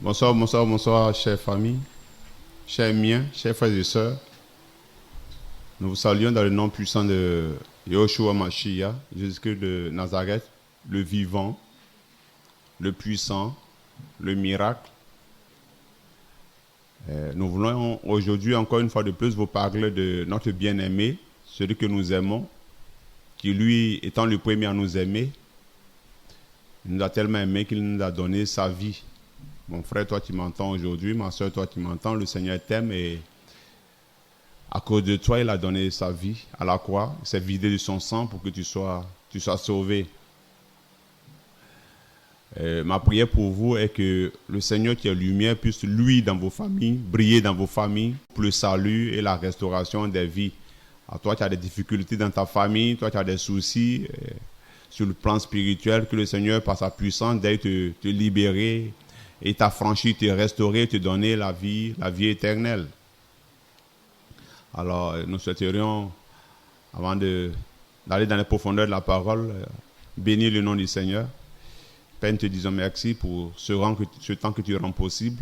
Bonsoir, bonsoir, bonsoir, chère famille, chers miens, chers frères et sœurs. Nous vous saluons dans le nom puissant de Yahushua Mashiach, Jésus-Christ de Nazareth, le vivant, le puissant, le miracle. Nous voulons aujourd'hui, encore une fois de plus, vous parler de notre bien-aimé, celui que nous aimons, qui lui, étant le premier à nous aimer, il nous a tellement aimé qu'il nous a donné sa vie. Mon frère, toi qui m'entends aujourd'hui, ma soeur, toi qui m'entends, le Seigneur t'aime et à cause de toi, il a donné sa vie à la croix. Il s'est vidé de son sang pour que tu sois sauvé. Ma prière pour vous est que le Seigneur qui est lumière puisse, lui, dans vos familles, briller dans vos familles pour le salut et la restauration des vies. À toi, tu as des difficultés dans ta famille, toi, tu as des soucis sur le plan spirituel, que le Seigneur, par sa puissance, d'aille te libérer et t'affranchir, te restaurer, te donner la vie éternelle. Alors, nous souhaiterions, avant d'aller dans les profondeurs de la parole, bénir le nom du Seigneur. Père, nous te disons merci pour ce temps que tu rends possible.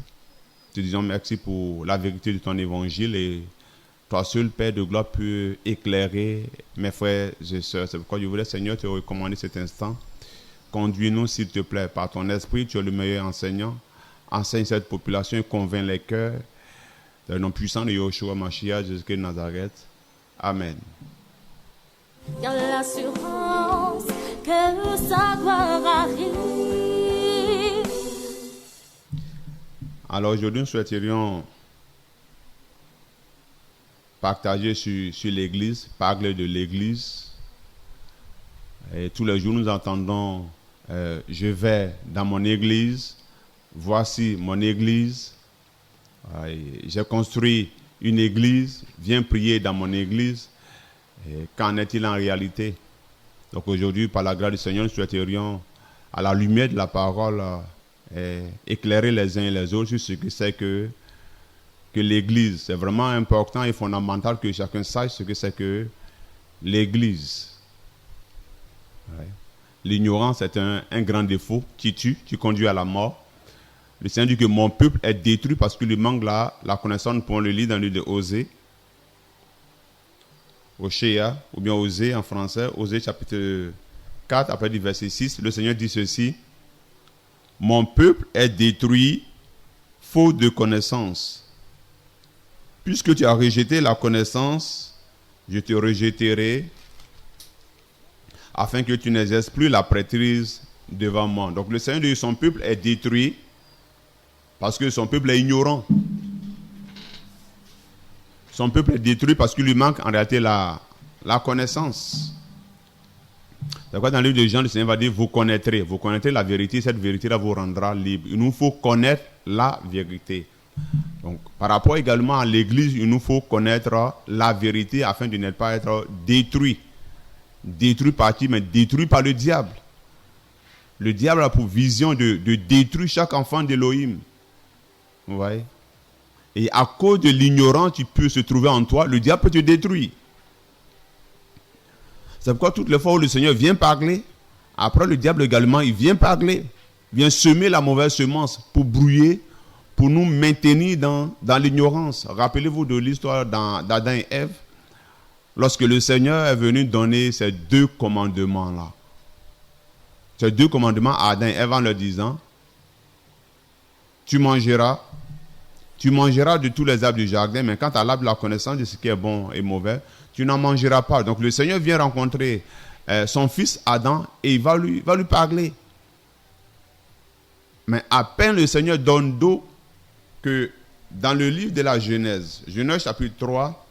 Te disons merci pour la vérité de ton évangile et toi seul, Père de gloire, peux éclairer mes frères et sœurs. C'est pourquoi je voulais, Seigneur, te recommander cet instant. Conduis-nous, s'il te plaît, par ton esprit. Tu es le meilleur enseignant. Enseigne cette population et convainc les cœurs. Dans le nom puissant de Yahushua Mashiach, Jésus-Christ de Nazareth. Amen. Il y a l'assurance que sa gloire arrive. Alors aujourd'hui, nous souhaiterions partager sur l'Église, parler de l'Église. Et tous les jours, nous entendons je vais dans mon Église, voici mon Église. J'ai construit une Église, viens prier dans mon Église. Et qu'en est-il en réalité? Donc aujourd'hui, par la grâce du Seigneur, nous souhaiterions, à la lumière de la parole, éclairer les uns et les autres sur ce que c'est que l'Église. C'est vraiment important et fondamental que chacun sache ce que c'est que l'Église. Ouais. L'ignorance est un grand défaut qui tue, qui conduit à la mort. Le Seigneur dit que mon peuple est détruit parce qu'il lui manque la connaissance. Nous pouvons le lire dans le livre de Osée. Oshéa, ou bien Osée en français, Osée chapitre 4, après du verset 6, le Seigneur dit ceci: mon peuple est détruit, faute de connaissance. Puisque tu as rejeté la connaissance, je te rejetterai, afin que tu n'exerces plus la prêtrise devant moi. Donc le Seigneur dit que son peuple est détruit, parce que son peuple est ignorant. Son peuple est détruit parce qu'il lui manque en réalité la connaissance. C'est pourquoi dans le livre de Jean, le Seigneur va dire, vous connaîtrez la vérité, cette vérité-là vous rendra libre. Il nous faut connaître la vérité. Donc, par rapport également à l'Église, il nous faut connaître la vérité afin de ne pas être détruit. Détruit par qui? Mais détruit par le diable. Le diable a pour vision de détruire chaque enfant d'Élohim. Vous voyez? Et à cause de l'ignorance qui peut se trouver en toi, le diable peut te détruire. C'est pourquoi toutes les fois où le Seigneur vient parler, après le diable également, il vient parler, vient semer la mauvaise semence pour brouiller, pour nous maintenir dans l'ignorance. Rappelez-vous de l'histoire d'Adam et Ève, lorsque le Seigneur est venu donner ces deux commandements-là. Ces deux commandements à Adam et Ève en leur disant, tu mangeras de tous les arbres du jardin, mais quant à l'arbre de la connaissance de ce qui est bon et mauvais, tu n'en mangeras pas. Donc le Seigneur vient rencontrer son fils Adam et il va lui parler. Mais à peine le Seigneur donne d'eau que dans le livre de la Genèse, Genèse chapitre 3,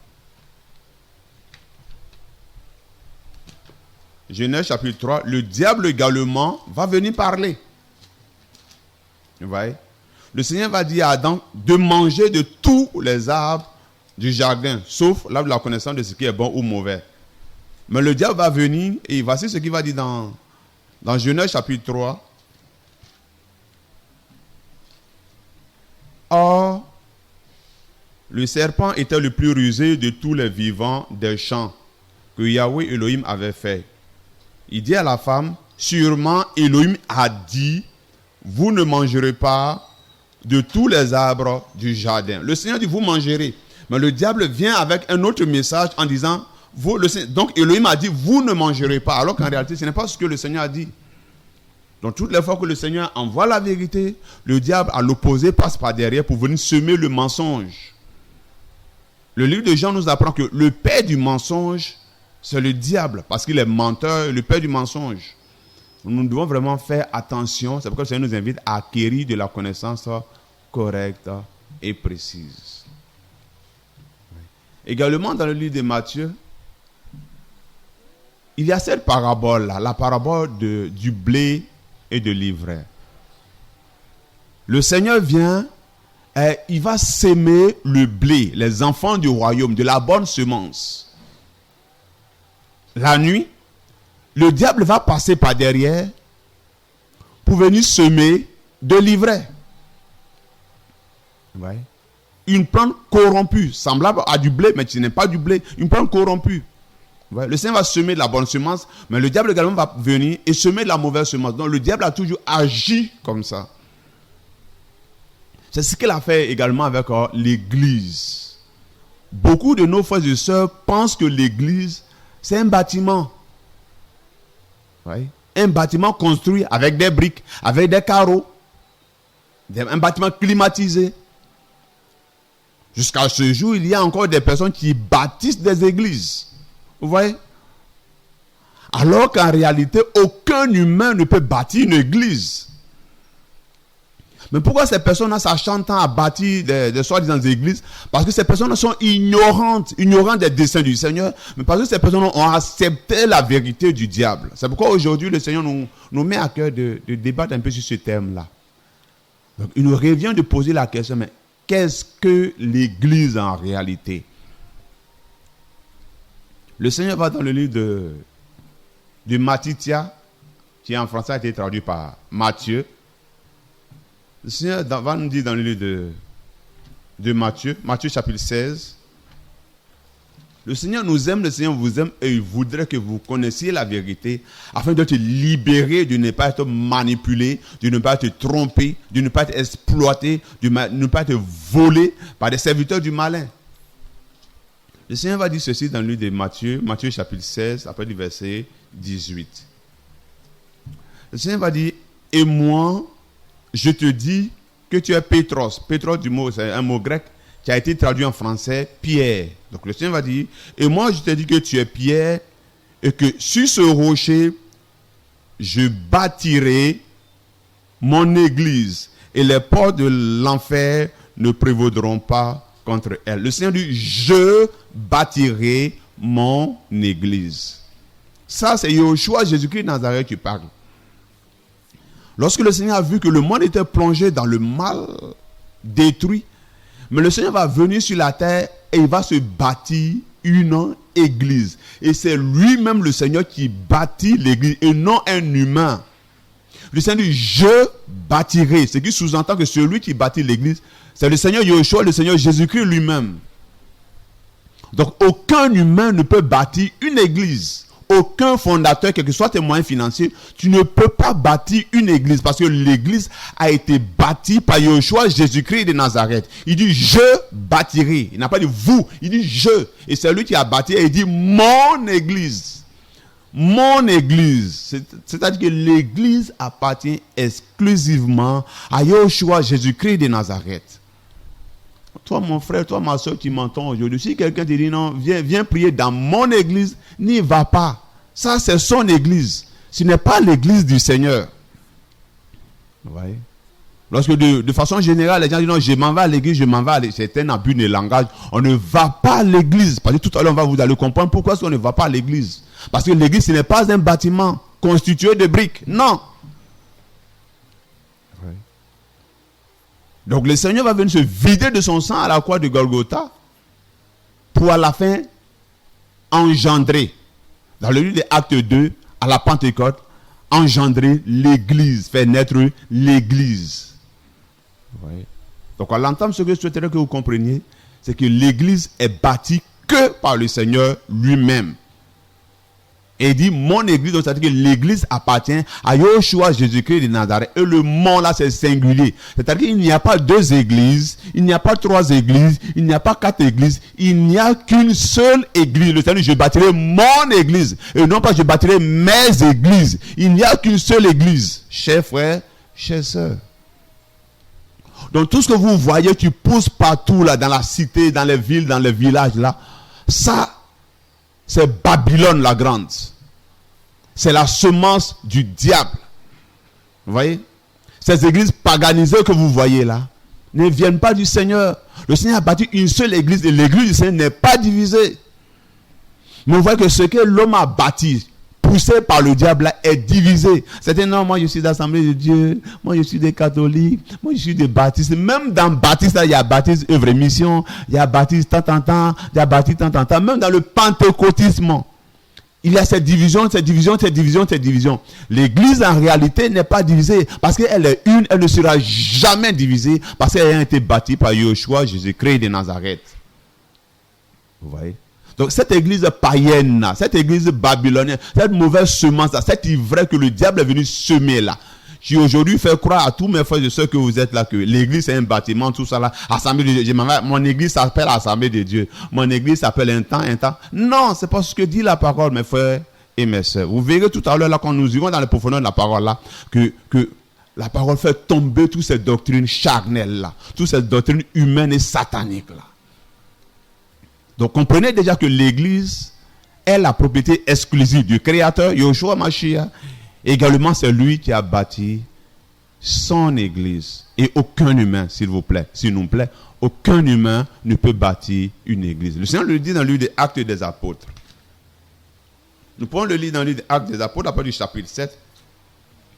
le diable également va venir parler. Vous voyez? Le Seigneur va dire à Adam de manger de tous les arbres du jardin, sauf l'arbre de la connaissance de ce qui est bon ou mauvais. Mais le diable va venir et voici ce qu'il va dire dans Genèse chapitre 3. Or, le serpent était le plus rusé de tous les vivants des champs que Yahweh Elohim avait fait. Il dit à la femme, sûrement Elohim a dit, vous ne mangerez pas de tous les arbres du jardin. Le Seigneur dit, vous mangerez. Mais le diable vient avec un autre message en disant, donc Elohim a dit, vous ne mangerez pas. Alors qu'en réalité, ce n'est pas ce que le Seigneur a dit. Donc toutes les fois que le Seigneur envoie la vérité, le diable à l'opposé passe par derrière pour venir semer le mensonge. Le livre de Jean nous apprend que le père du mensonge, c'est le diable, parce qu'il est menteur, le père du mensonge. Nous devons vraiment faire attention. C'est pourquoi le Seigneur nous invite à acquérir de la connaissance correcte et précise. Également dans le livre de Matthieu, il y a cette parabole-là, la parabole du blé et de l'ivraie. Le Seigneur vient, il va s'aimer le blé, les enfants du royaume, de la bonne semence. La nuit, le diable va passer par derrière pour venir semer de l'ivraie. Ouais. Une plante corrompue, semblable à du blé, mais ce n'est pas du blé, une plante corrompue. Ouais. Le Seigneur va semer de la bonne semence, mais le diable également va venir et semer de la mauvaise semence. Donc le diable a toujours agi comme ça. C'est ce qu'il a fait également avec l'église. Beaucoup de nos frères et sœurs pensent que l'église, c'est un bâtiment. Ouais. Un bâtiment construit avec des briques, avec des carreaux. Un bâtiment climatisé. Jusqu'à ce jour, il y a encore des personnes qui bâtissent des églises. Vous voyez? Alors qu'en réalité, aucun humain ne peut bâtir une église. Mais pourquoi ces personnes-là s'acharnent tant à bâtir des soi-disant églises? Parce que ces personnes sont ignorantes des desseins du Seigneur, mais parce que ces personnes ont accepté la vérité du diable. C'est pourquoi aujourd'hui le Seigneur nous met à cœur de débattre un peu sur ce thème-là. Donc il nous revient de poser la question, mais qu'est-ce que l'église en réalité? Le Seigneur va dans le livre de Matthieu, qui en français a été traduit par Matthieu. Le Seigneur va nous dire dans le livre de Matthieu chapitre 16, le Seigneur nous aime, le Seigneur vous aime et il voudrait que vous connaissiez la vérité afin d'être libéré, de ne pas être manipulé, de ne pas être trompé, de ne pas être exploité, de ne pas être volé par des serviteurs du malin. Le Seigneur va dire ceci dans le livre de Matthieu chapitre 16, après le verset 18. Le Seigneur va dire, et moi, je te dis que tu es Pétros. Pétros, c'est un mot grec qui a été traduit en français, Pierre. Donc le Seigneur va dire, et moi je te dis que tu es Pierre, et que sur ce rocher, je bâtirai mon église, et les portes de l'enfer ne prévaudront pas contre elle. Le Seigneur dit, je bâtirai mon église. Ça, c'est Yeshua, Jésus-Christ de Nazareth qui parle. Lorsque le Seigneur a vu que le monde était plongé dans le mal, détruit, mais le Seigneur va venir sur la terre et il va se bâtir une église. Et c'est lui-même le Seigneur qui bâtit l'église et non un humain. Le Seigneur dit, je bâtirai. Ce qui sous-entend que celui qui bâtit l'église, c'est le Seigneur Yeshua, le Seigneur Jésus-Christ lui-même. Donc aucun humain ne peut bâtir une église. Aucun fondateur, quel que soit tes moyens financiers, tu ne peux pas bâtir une église parce que l'église a été bâtie par Yeshua, Jésus-Christ de Nazareth. Il dit je bâtirai. Il n'a pas dit vous, il dit je. Et c'est lui qui a bâti et il dit mon église. Mon église. C'est-à-dire que l'église appartient exclusivement à Yeshua, Jésus-Christ de Nazareth. Toi, mon frère, toi, ma soeur qui m'entend aujourd'hui, si quelqu'un te dit non, viens prier dans mon église, n'y va pas. Ça, c'est son église. Ce n'est pas l'église du Seigneur. Vous voyez? Lorsque de façon générale, les gens disent non, je m'en vais à l'église, je m'en vais à l'église. C'est un abus de langage. On ne va pas à l'église. Parce que tout à l'heure, vous allez comprendre pourquoi est-ce qu'on ne va pas à l'église. Parce que l'église, ce n'est pas un bâtiment constitué de briques. Non. Donc le Seigneur va venir se vider de son sang à la croix de Golgotha pour à la fin engendrer, dans le livre des Actes 2, à la Pentecôte, engendrer l'église, faire naître l'église. Ouais. Donc à l'entendre, ce que je souhaiterais que vous compreniez, c'est que l'église est bâtie que par le Seigneur lui-même. Et il dit mon église, donc c'est-à-dire que l'église appartient à Yeshua Jésus-Christ de Nazareth. Et le mon là, c'est singulier. C'est-à-dire qu'il n'y a pas 2 églises, il n'y a pas 3 églises, il n'y a pas 4 églises, il n'y a qu'une seule église. Le Seigneur, je bâtirai mon église. Et non pas je bâtirai mes églises. Il n'y a qu'une seule église. Chers frères, chères sœurs. Donc tout ce que vous voyez qui pousse partout là, dans la cité, dans les villes, dans les villages là, ça, c'est Babylone la grande. C'est la semence du diable. Vous voyez? Ces églises paganisées que vous voyez là ne viennent pas du Seigneur. Le Seigneur a bâti une seule église et l'église du Seigneur n'est pas divisée. Mais vous voyez que ce que l'homme a bâti, poussé par le diable là, est divisé. Certains non, moi je suis d'Assemblée de Dieu, moi je suis des catholiques, moi je suis des baptistes. Même dans baptiste là, il y a baptiste œuvre et mission, il y a baptiste tant, il y a baptiste tant. Même dans le pentecôtisme, il y a cette division. L'église en réalité n'est pas divisée parce qu'elle est une, elle ne sera jamais divisée parce qu'elle a été bâtie par Yeshua Jésus-Christ de Nazareth. Vous voyez? Donc cette église païenne, cette église babylonienne, cette mauvaise semence, cette ivraie que le diable est venu semer là, qui aujourd'hui fait croire à tous mes frères et sœurs que vous êtes là, que l'église c'est un bâtiment, tout ça là, Assemblée de Dieu. Mon église s'appelle Assemblée de Dieu. Mon église s'appelle un temps. Non, c'est pas ce que dit la parole, mes frères et mes sœurs. Vous verrez tout à l'heure là, quand nous irons dans les profondeurs de la parole là, que la parole fait tomber toutes ces doctrines charnelles là, toutes ces doctrines humaines et sataniques là. Donc comprenez déjà que l'église est la propriété exclusive du Créateur, Yeshua Mashiach. Également, c'est lui qui a bâti son église. Et aucun humain, s'il vous plaît, aucun humain ne peut bâtir une église. Le Seigneur le dit dans le livre des Actes des Apôtres. Nous pouvons le lire dans le livre des Actes des Apôtres, à partir du chapitre 7.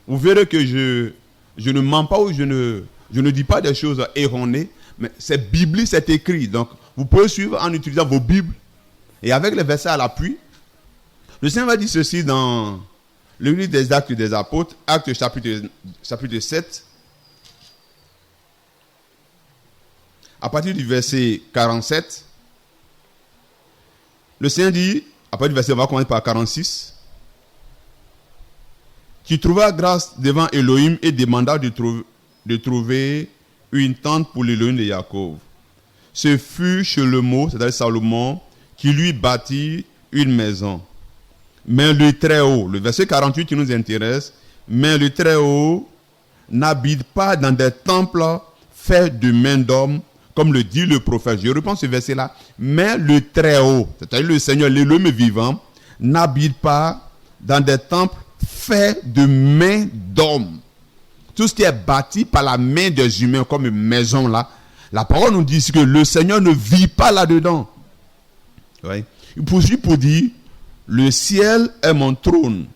Vous verrez que je ne mens pas ou je ne dis pas des choses erronées, mais c'est biblique, c'est écrit. Donc, vous pouvez suivre en utilisant vos Bibles et avec les versets à l'appui. Le Seigneur va dire ceci dans le livre des Actes des Apôtres, Actes chapitre 7, à partir du verset 47. Le Seigneur dit, à partir du verset, on va commencer par 46. Qui trouva grâce devant Elohim et demanda de trouver une tente pour l'Élohim de Jacob. Ce fut Shlomo, c'est-à-dire Salomon, qui lui bâtit une maison. Mais le Très-Haut, le verset 48 qui nous intéresse, mais le Très-Haut n'habite pas dans des temples faits de main d'homme, comme le dit le prophète. Je reprends ce verset-là. Mais le Très-Haut, c'est-à-dire le Seigneur, l'Élohim vivant, n'habite pas dans des temples faits de main d'homme. Tout ce qui est bâti par la main des humains, comme une maison là, la parole nous dit que le Seigneur ne vit pas là-dedans. Ouais. Il poursuit pour dire, le ciel est mon trône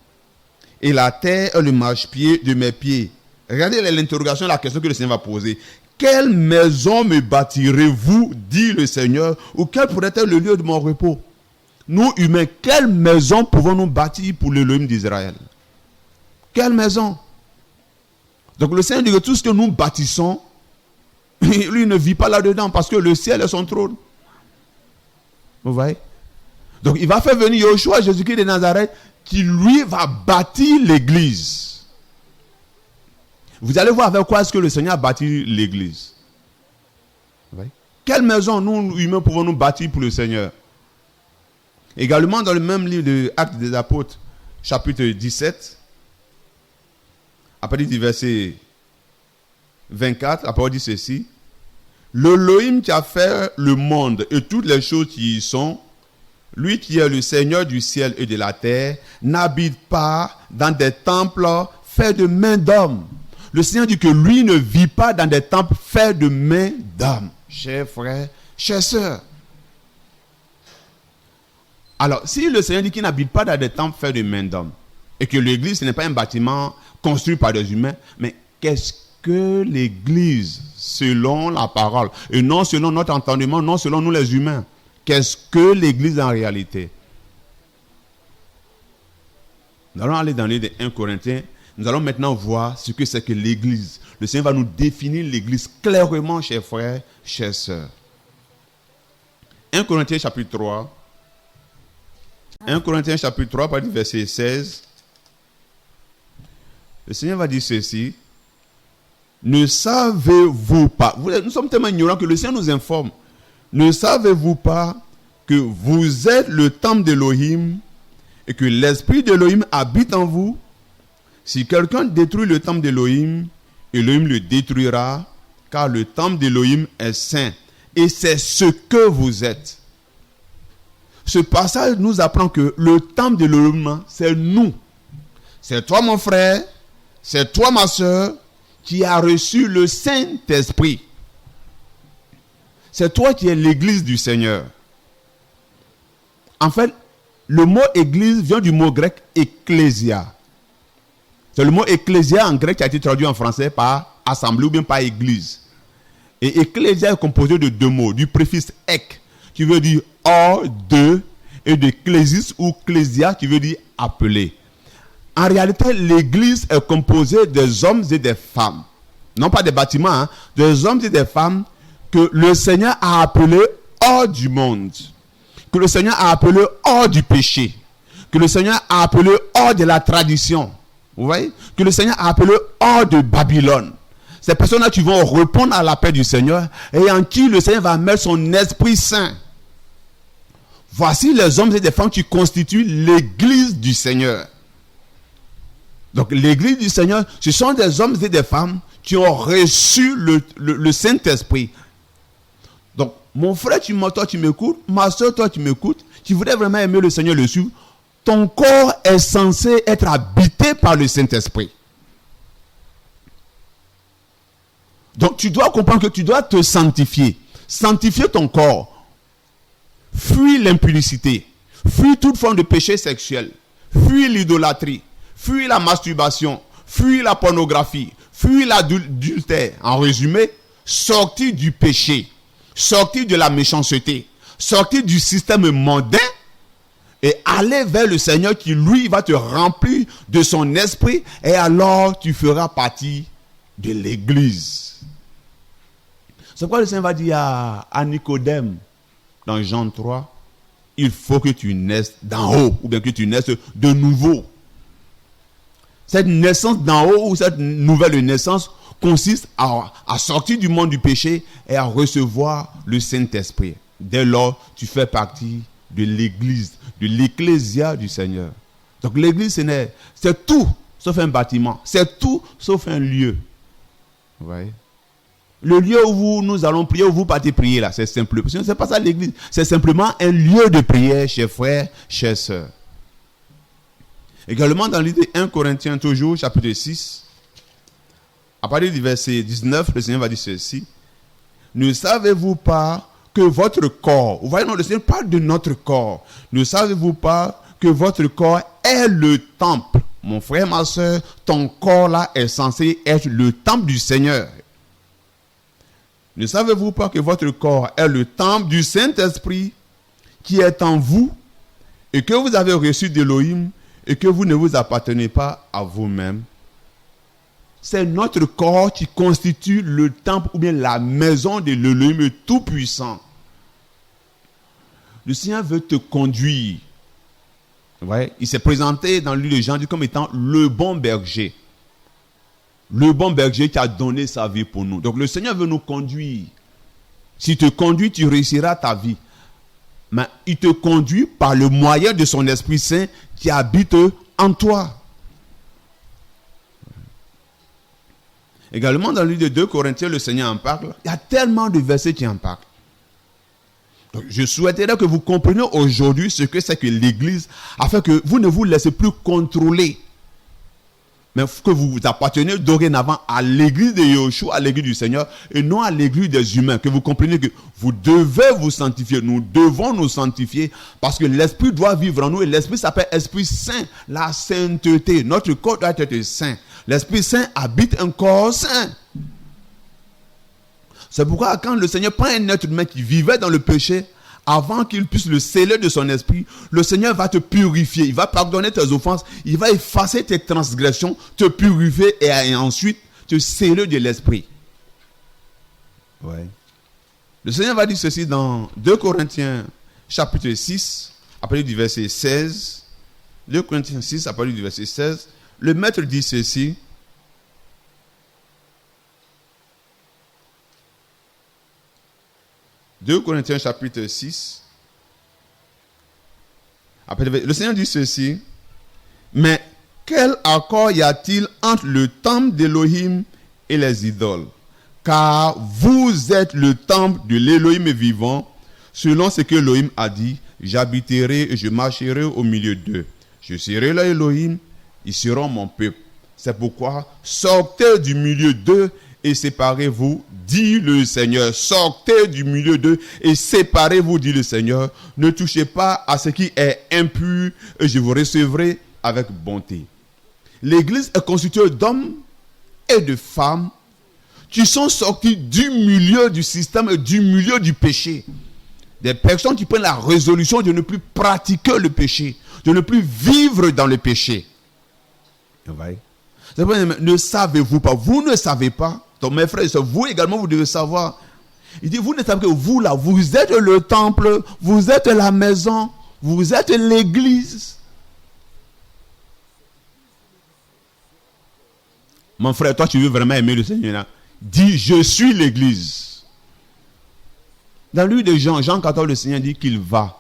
et la terre est le marchepied de mes pieds. Regardez l'interrogation, la question que le Seigneur va poser. Quelle maison me bâtirez-vous, dit le Seigneur, ou quel pourrait être le lieu de mon repos? Nous humains, quelle maison pouvons-nous bâtir pour l'Élohim d'Israël? Quelle maison? Donc le Seigneur dit que tout ce que nous bâtissons, lui ne vit pas là-dedans parce que le ciel est son trône. Vous voyez? Donc il va faire venir Yeshua, Jésus-Christ de Nazareth, qui lui va bâtir l'église. Vous allez voir avec quoi est-ce que le Seigneur a bâti l'église. Vous voyez? Quelle maison nous humains pouvons-nous bâtir pour le Seigneur? Également dans le même livre de Actes des Apôtres, chapitre 17, à partir du verset 24, la parole dit ceci. L'Élohim qui a fait le monde et toutes les choses qui y sont, lui qui est le Seigneur du ciel et de la terre, n'habite pas dans des temples faits de mains d'hommes. Le Seigneur dit que lui ne vit pas dans des temples faits de mains d'hommes. Chers frères, chères sœurs. Alors, si le Seigneur dit qu'il n'habite pas dans des temples faits de mains d'hommes, et que l'église, ce n'est pas un bâtiment construit par des humains, mais qu'est-ce que l'église, selon la parole, et non selon notre entendement, non selon nous les humains, qu'est-ce que l'église en réalité? Nous allons aller dans le livre de 1 Corinthiens, nous allons maintenant voir ce que c'est que l'église. Le Seigneur va nous définir l'église clairement, chers frères, chères sœurs. 1 Corinthiens chapitre 3. 1 Corinthiens chapitre 3, partir du verset 16. Le Seigneur va dire ceci. Ne savez-vous pas, nous sommes tellement ignorants que le Seigneur nous informe. Ne savez-vous pas que vous êtes le temple d'Élohim et que l'Esprit d'Élohim habite en vous? Si quelqu'un détruit le temple d'Élohim, Élohim le détruira, car le temple d'Élohim est saint. Et c'est ce que vous êtes. Ce passage nous apprend que le temple d'Élohim, c'est nous. C'est toi mon frère, c'est toi ma soeur, qui a reçu le Saint-Esprit. C'est toi qui es l'église du Seigneur. En fait, le mot église vient du mot grec ecclésia. C'est le mot ecclésia en grec qui a été traduit en français par assemblée ou bien par église. Et ecclésia est composé de deux mots, du préfixe ek, qui veut dire hors de, et de clésis ou clésia, qui veut dire appeler. En réalité, l'église est composée des hommes et des femmes. Non pas des bâtiments, des hommes et des femmes que le Seigneur a appelés hors du monde. Que le Seigneur a appelés hors du péché. Que le Seigneur a appelés hors de la tradition. Vous voyez? Que le Seigneur a appelés hors de Babylone. Ces personnes-là qui vont répondre à l'appel du Seigneur et en qui le Seigneur va mettre son Esprit Saint. Voici les hommes et les femmes qui constituent l'église du Seigneur. Donc l'église du Seigneur, ce sont des hommes et des femmes qui ont reçu le Saint-Esprit. Donc mon frère, toi tu m'écoutes, ma soeur, toi tu m'écoutes, tu voudrais vraiment aimer le Seigneur, le suivre, ton corps est censé être habité par le Saint-Esprit. Donc tu dois comprendre que tu dois te sanctifier. Sanctifier ton corps. Fuis l'impudicité. Fuis toute forme de péché sexuel. Fuis l'idolâtrie. Fuis la masturbation. Fuis la pornographie. Fuis l'adultère. En résumé, sortir du péché. Sortir de la méchanceté. Sortir du système mondain. Et aller vers le Seigneur qui, lui, va te remplir de son esprit. Et alors, tu feras partie de l'église. C'est pourquoi le Seigneur va dire à Nicodème, dans Jean 3, il faut que tu naisses d'en haut, ou bien que tu naisses de nouveau. Cette naissance d'en haut, ou cette nouvelle naissance, consiste à sortir du monde du péché et à recevoir le Saint-Esprit. Dès lors, tu fais partie de l'église, de l'ecclésia du Seigneur. Donc l'église, c'est tout sauf un bâtiment. C'est tout sauf un lieu. Vous voyez? Le lieu où nous allons prier, où vous partez prier là, c'est simple. Ce n'est pas ça l'église. C'est simplement un lieu de prière, chers frères, chères sœurs. Également dans l'idée 1 Corinthiens, toujours, chapitre 6, à partir du verset 19, le Seigneur va dire ceci. Ne savez-vous pas que votre corps, vous voyez, non, le Seigneur parle de notre corps. Ne savez-vous pas que votre corps est le temple? Mon frère, ma soeur, ton corps là est censé être le temple du Seigneur. Ne savez-vous pas que votre corps est le temple du Saint-Esprit qui est en vous et que vous avez reçu d'Élohim et que vous ne vous appartenez pas à vous-même? C'est notre corps qui constitue le temple ou bien la maison de l'Élohim Tout-Puissant. Le Seigneur veut te conduire. Ouais, il s'est présenté dans le livre de Jean comme étant le bon berger. Le bon berger qui a donné sa vie pour nous. Donc le Seigneur veut nous conduire. S'il te conduit, tu réussiras ta vie. Mais il te conduit par le moyen de son Esprit Saint qui habite en toi. Également dans le livre de 2 Corinthiens, le Seigneur en parle. Il y a tellement de versets qui en parlent. Donc, je souhaiterais que vous compreniez aujourd'hui ce que c'est que l'Église, afin que vous ne vous laissez plus contrôler, mais que vous vous appartenez dorénavant à l'Église de Yahushua, à l'Église du Seigneur, et non à l'Église des humains. Que vous compreniez que vous devez vous sanctifier, nous devons nous sanctifier, parce que l'Esprit doit vivre en nous, et l'Esprit s'appelle Esprit Saint, la sainteté. Notre corps doit être saint. L'Esprit Saint habite un corps saint. C'est pourquoi quand le Seigneur prend un être humain qui vivait dans le péché, avant qu'il puisse le sceller de son esprit, le Seigneur va te purifier. Il va pardonner tes offenses. Il va effacer tes transgressions, te purifier et ensuite te sceller de l'esprit. Ouais. Le Seigneur va dire ceci dans 2 Corinthiens chapitre 6, à à partir du verset 16, 2 Corinthiens 6, à partir du verset 16, le maître dit ceci. « 2 Corinthiens chapitre 6. Le Seigneur dit ceci. Mais quel accord y a-t-il entre le temple d'Élohim et les idoles? Car vous êtes le temple de l'Élohim vivant, selon ce que Elohim a dit. J'habiterai et je marcherai au milieu d'eux. Je serai leur Elohim, ils seront mon peuple. C'est pourquoi sortez du milieu d'eux et séparez-vous, dit le Seigneur. Sortez du milieu d'eux et séparez-vous, dit le Seigneur. Ne touchez pas à ce qui est impur et je vous recevrai avec bonté. L'église est constituée d'hommes et de femmes qui sont sortis du milieu du système et du milieu du péché. Des personnes qui prennent la résolution de ne plus pratiquer le péché, de ne plus vivre dans le péché. Ne savez-vous pas? Vous ne savez pas. Donc mes frères et sœurs, vous également, vous devez savoir. Il dit, vous ne savez que vous là, vous êtes le temple, vous êtes la maison, vous êtes l'église. Mon frère, toi tu veux vraiment aimer le Seigneur là? Dis, je suis l'église. Dans le livre de Jean 14, le Seigneur dit qu'il va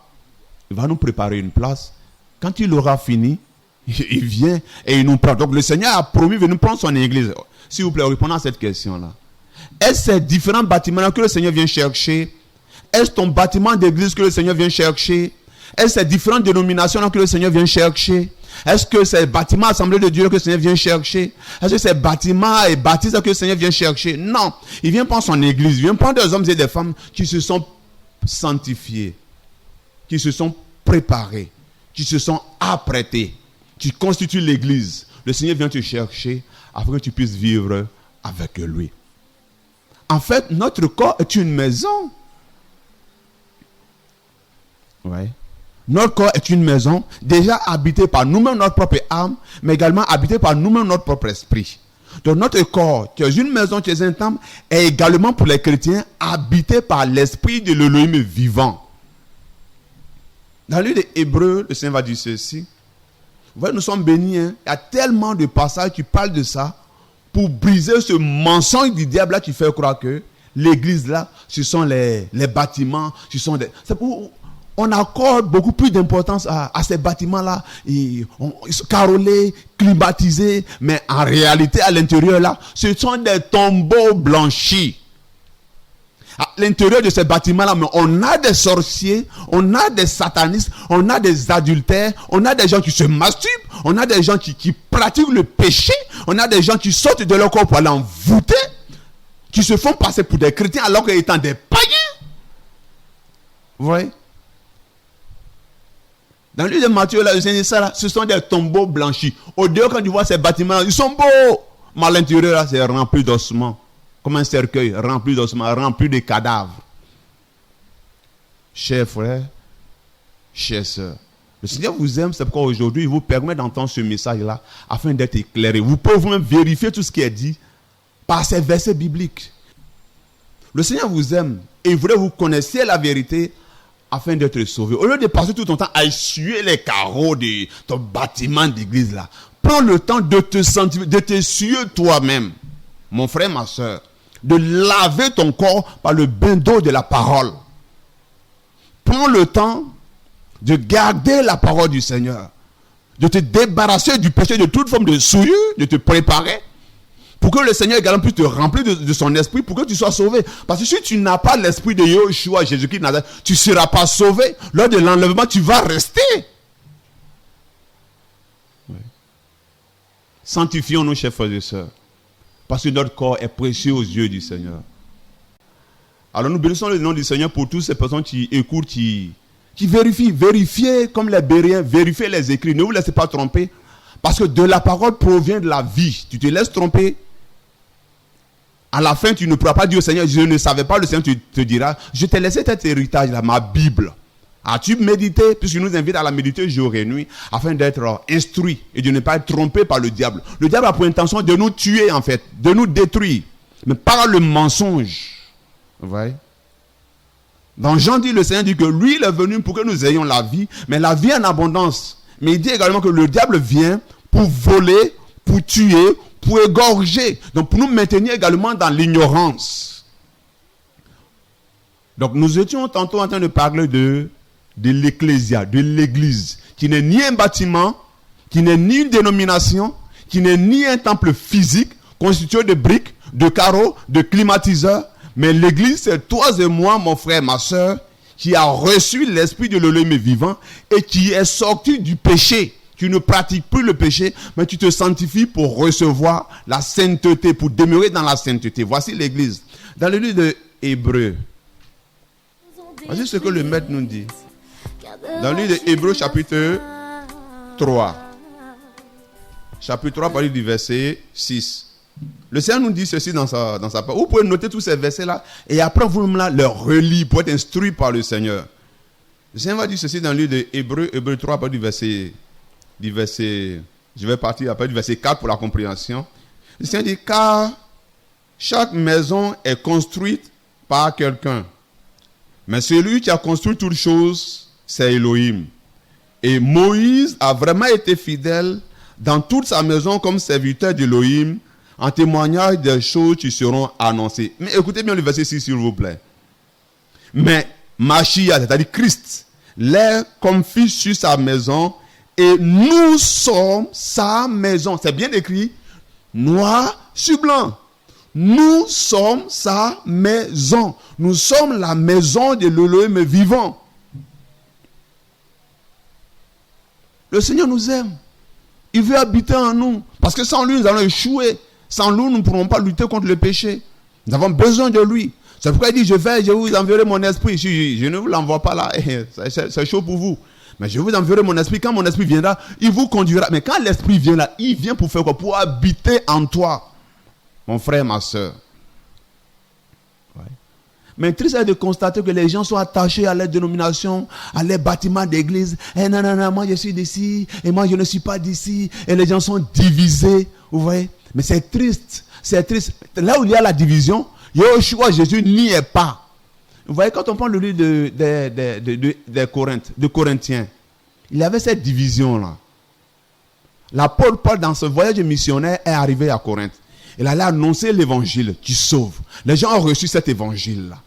nous préparer une place. Quand il aura fini, il vient et il nous prend. Donc le Seigneur a promis de nous prendre son église. S'il vous plaît, répondez à cette question-là. Est-ce ces différents bâtiments que le Seigneur vient chercher? Est-ce ton bâtiment d'église que le Seigneur vient chercher? Est-ce ces différentes dénominations que le Seigneur vient chercher? Est-ce que ces bâtiments assemblés de Dieu que le Seigneur vient chercher? Est-ce que ces bâtiments et baptêmes que le Seigneur vient chercher? Non. Il vient prendre son église. Il vient prendre des hommes et des femmes qui se sont sanctifiés, qui se sont préparés, qui se sont apprêtés, qui constituent l'église. Le Seigneur vient te chercher afin que tu puisses vivre avec lui. En fait, notre corps est une maison. Ouais. Notre corps est une maison déjà habitée par nous-mêmes, notre propre âme, mais également habitée par nous-mêmes, notre propre esprit. Donc notre corps, qui est une maison, qui est un temple, est également pour les chrétiens habité par l'esprit de l'Élohim vivant. Dans le livre des Hébreux, le Seigneur va dire ceci. Vous voyez, nous sommes bénis. Il y a tellement de passages qui parlent de ça pour briser ce mensonge du diable là qui fait croire que l'église là, ce sont les bâtiments, c'est pour... On accorde beaucoup plus d'importance à ces bâtiments-là. Ils sont carrelés, climatisés, mais en réalité, à l'intérieur là, ce sont des tombeaux blanchis. À l'intérieur de ces bâtiments-là, on a des sorciers, on a des satanistes, on a des adultères, on a des gens qui se masturbent, on a des gens qui pratiquent le péché, on a des gens qui sortent de leur corps pour aller en voûter, qui se font passer pour des chrétiens alors qu'ils étant des païens. Vous voyez? Dans le livre de Matthieu, là, ce sont des tombeaux blanchis. Au dehors, quand tu vois ces bâtiments-là, ils sont beaux. Mais à l'intérieur, là, c'est rempli d'ossements. Comme un cercueil, rempli d'ossements, rempli de cadavres. Chers frères, chères sœurs, le Seigneur vous aime, c'est pourquoi aujourd'hui, il vous permet d'entendre ce message-là, afin d'être éclairé. Vous pouvez vous-même vérifier tout ce qui est dit par ces versets bibliques. Le Seigneur vous aime et il voudrait que vous connaissiez la vérité afin d'être sauvé. Au lieu de passer tout ton temps à essuyer les carreaux de ton bâtiment d'église là, prends le temps de te sentir, de t'essuyer toi-même, mon frère, ma soeur, de laver ton corps par le bain d'eau de la parole. Prends le temps de garder la parole du Seigneur, de te débarrasser du péché, de toute forme de souillure, de te préparer pour que le Seigneur également puisse te remplir de son esprit pour que tu sois sauvé. Parce que si tu n'as pas l'esprit de Yeshua, Jésus-Christ, tu ne seras pas sauvé. Lors de l'enlèvement, tu vas rester. Oui. Sanctifions-nous, chers frères et sœurs, parce que notre corps est précieux aux yeux du Seigneur. Alors nous bénissons le nom du Seigneur pour toutes ces personnes qui écoutent, qui vérifient. Vérifiez comme les Bériens, vérifiez les écrits. Ne vous laissez pas tromper. Parce que de la parole provient de la vie. Tu te laisses tromper. À la fin, tu ne pourras pas dire au Seigneur, je ne savais pas, le Seigneur te dira, je t'ai laissé cet héritage-là, ma Bible. As-tu médité, puisqu'il nous invite à la méditer jour et nuit, afin d'être instruit et de ne pas être trompé par le diable. Le diable a pour intention de nous tuer, en fait, de nous détruire, mais par le mensonge. Vous voyez? Dans Jean dit, le Seigneur dit que lui, il est venu pour que nous ayons la vie, mais la vie en abondance. Mais il dit également que le diable vient pour voler, pour tuer, pour égorger. Donc pour nous maintenir également dans l'ignorance. Donc nous étions tantôt en train de parler de l'ecclésia, de l'église, qui n'est ni un bâtiment, qui n'est ni une dénomination, qui n'est ni un temple physique, constitué de briques, de carreaux, de climatiseurs. Mais l'église, c'est toi et moi, mon frère, ma soeur, qui a reçu l'esprit de l'Élohim vivant et qui est sorti du péché. Tu ne pratiques plus le péché, mais tu te sanctifies pour recevoir la sainteté, pour demeurer dans la sainteté. Voici l'église. Dans le livre de Hébreux, voici ce que le maître nous dit. Dans le livre de Hébreux, chapitre 3. Chapitre 3, partir du verset 6. Le Seigneur nous dit ceci dans sa parole. Vous pouvez noter tous ces versets-là et après vous les relire pour être instruit par le Seigneur. Le Seigneur va dire ceci dans le livre de Hébreux 3, partir du verset, je vais partir après du verset 4 pour la compréhension. Le Seigneur dit, car chaque maison est construite par quelqu'un. Mais celui qui a construit toutes choses, c'est Elohim. Et Moïse a vraiment été fidèle dans toute sa maison comme serviteur d'Elohim, en témoignage des choses qui seront annoncées. Mais écoutez bien le verset 6, s'il vous plaît. Mais Mashiach, c'est-à-dire Christ, l'est comme fils sur sa maison, et nous sommes sa maison. C'est bien écrit, noir sur blanc. Nous sommes sa maison. Nous sommes la maison de l'Élohim vivant. Le Seigneur nous aime. Il veut habiter en nous. Parce que sans lui, nous allons échouer. Sans lui, nous ne pourrons pas lutter contre le péché. Nous avons besoin de lui. C'est pourquoi il dit, je vous enverrai mon esprit. Je ne vous l'envoie pas là. C'est chaud pour vous. Mais je vous enverrai mon esprit. Quand mon esprit viendra, il vous conduira. Mais quand l'esprit vient là, il vient pour faire quoi? Pour habiter en toi. Mon frère, ma soeur. Ouais. Mais triste est de constater que les gens sont attachés à leur dénomination, à leur bâtiment d'église. Eh non, moi je suis d'ici, et moi je ne suis pas d'ici. Et les gens sont divisés. Vous voyez? Mais c'est triste. C'est triste. Là où il y a la division, Yeshua, Jésus n'y est pas. Vous voyez, quand on prend le livre de Corinthiens, il y avait cette division-là. L'apôtre Paul, dans ce voyage missionnaire, est arrivé à Corinthe. Il allait annoncer l'évangile qui sauve. Les gens ont reçu cet évangile-là.